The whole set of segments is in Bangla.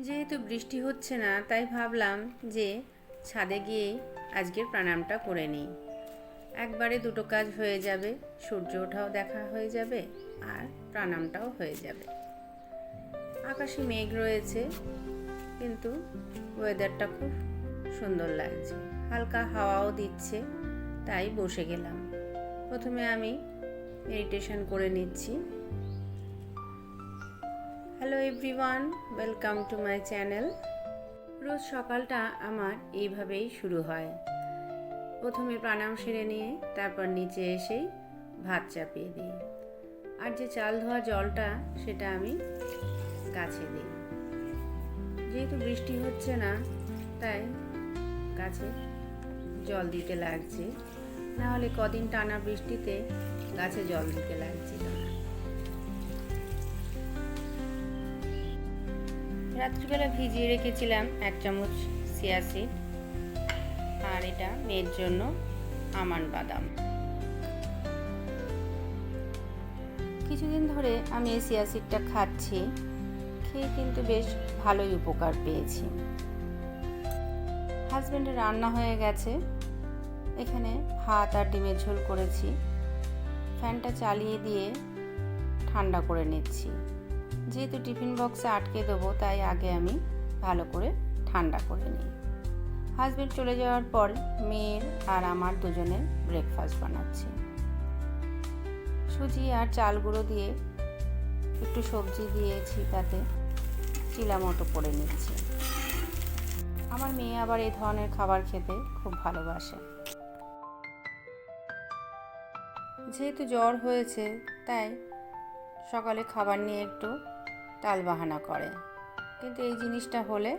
যেহেতু বৃষ্টি হচ্ছে না, তাই ভাবলাম যে ছাদে গিয়ে আজকের প্রাণায়ামটা করে নিই। একবারে দুটো কাজ হয়ে যাবে, সূর্য ওঠাও দেখা হয়ে যাবে আর প্রাণায়ামটাও হয়ে যাবে। আকাশে মেঘ রয়েছে, কিন্তু ওয়েদারটা খুব সুন্দর লাগছে, হালকা হাওয়াও দিচ্ছে, তাই বসে গেলাম। প্রথমে আমি মেডিটেশন করে নিচ্ছি। Hello everyone, welcome to my channel. রোজ সকালটা আমার এইভাবেই শুরু হয়। প্রথমে প্রাণায়াম সেরে নিয়ে তারপর নিচে এসেই ভাত চাপিয়ে দিই, আর যে চাল ধোয়া জলটা সেটা আমি গাছে দিই। যেহেতু বৃষ্টি হচ্ছে না, তাই গাছে জল দিতে লাগছে, না হলে কদিন টানা বৃষ্টিতে গাছে জল দিতে লাগছিল না। রাত্রিবেলা ভিজিয়ে রেখেছিলাম 1 চামচ চিয়া সিড, আর এটা মেয়ের জন্য আমন্ড বাদাম। কিছুদিন ধরে আমি এই চিয়া সিডটা খাচ্ছি, খেয়ে কিন্তু বেশ ভালোই উপকার পেয়েছি। হাজব্যান্ডের রান্না হয়ে গেছে, এখানে ভাত আর ডিমের ঝোল করেছি। ফ্যানটা চালিয়ে দিয়ে ঠান্ডা করে নিচ্ছি। যেহেতু টিফিন বক্সে আটকে দেবো, তাই আগে আমি ভালো করে ঠান্ডা করে নিই। হাজব্যান্ড চলে যাওয়ার পর মেয়ের আর আমার দুজনের ব্রেকফাস্ট বানাচ্ছি। সুজি আর চাল গুঁড়ো দিয়ে একটু সবজি দিয়েছি, তাতে চিলা মতো করে নিচ্ছি। আমার মেয়ে আবার এই ধরনের খাবার খেতে খুব ভালোবাসে। যেহেতু জ্বর হয়েছে, তাই সকালে খাবার নিয়ে একটু টালবাহানা করে, কিন্তু এই জিনিসটা হলে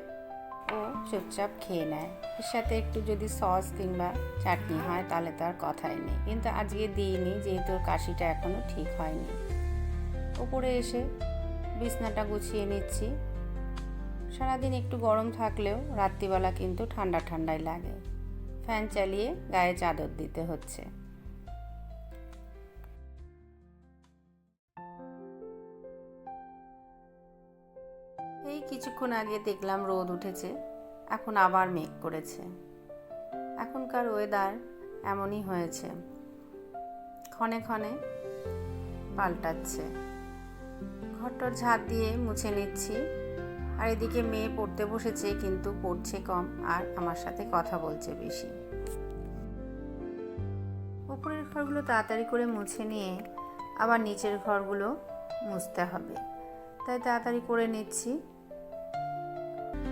ও চুপচাপ খেয়ে নেয়। এর সাথে একটু যদি সস কিংবা চাটনি হয় তাহলে তো আর কথাই নেই, কিন্তু আজকে দিইনি, যেহেতু কাশিটা এখনও ঠিক হয়নি। উপরে এসে বিছনাটা গুছিয়ে নিচ্ছি। সারাদিন একটু গরম থাকলেও রাত্রিবেলা কিন্তু ঠান্ডা ঠান্ডাই লাগে। ফ্যান চালিয়ে গায়ে চাদর দিতে হচ্ছে। এই কিছুক্ষণ আগে দেখলাম রোদ উঠেছে, এখন আবার মেঘ করেছে। এখনকার ওয়েদার এমনই হয়েছে, ক্ষণে ক্ষণে পাল্টাচ্ছে। ঘরটার ঝাড় দিয়ে মুছে নিচ্ছি, আর এদিকে মেয়ে পড়তে বসেছে, কিন্তু পড়ছে কম আর আমার সাথে কথা বলছে বেশি। উপরের ঘরগুলো তাড়াতাড়ি করে মুছে নিয়ে আবার নিচের ঘরগুলো মুছতে হবে, তাই তাড়াতাড়ি করে নিচ্ছি।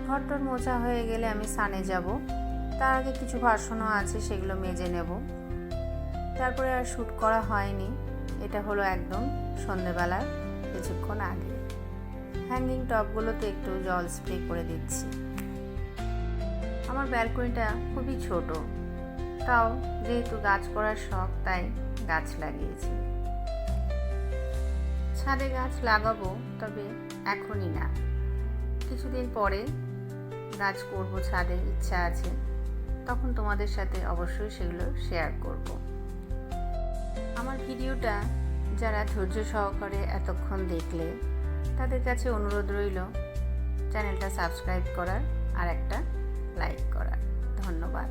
ঘরটার মোছা হয়ে গেলে আমি স্নানে যাব। তার আগে কিছু বাসনও আছে, সেগুলো মেজে নেব। তারপরে আর শ্যুট করা হয়নি, এটা হলো একদম সন্ধেবেলার কিছুক্ষণ আগে। হ্যাঙ্গিং টপগুলোতে একটু জল স্প্রে করে দিচ্ছি। আমার ব্যালকনিটা খুবই ছোট, তাও যেহেতু গাছ করার শখ, তাই গাছ লাগিয়েছি। ছাদে গাছ লাগাবো, তবে এখনই না, কিছুদিন পরে গাছ করব, ছাদে ইচ্ছা আছে, তখন তোমাদের সাথে অবশ্যই সেগুলো শেয়ার করব। আমার ভিডিওটা যারা ধৈর্য সহকারে এতক্ষণ দেখলে, তাদের কাছে অনুরোধ রইল চ্যানেলটা সাবস্ক্রাইব করার আর একটা লাইক করার। ধন্যবাদ।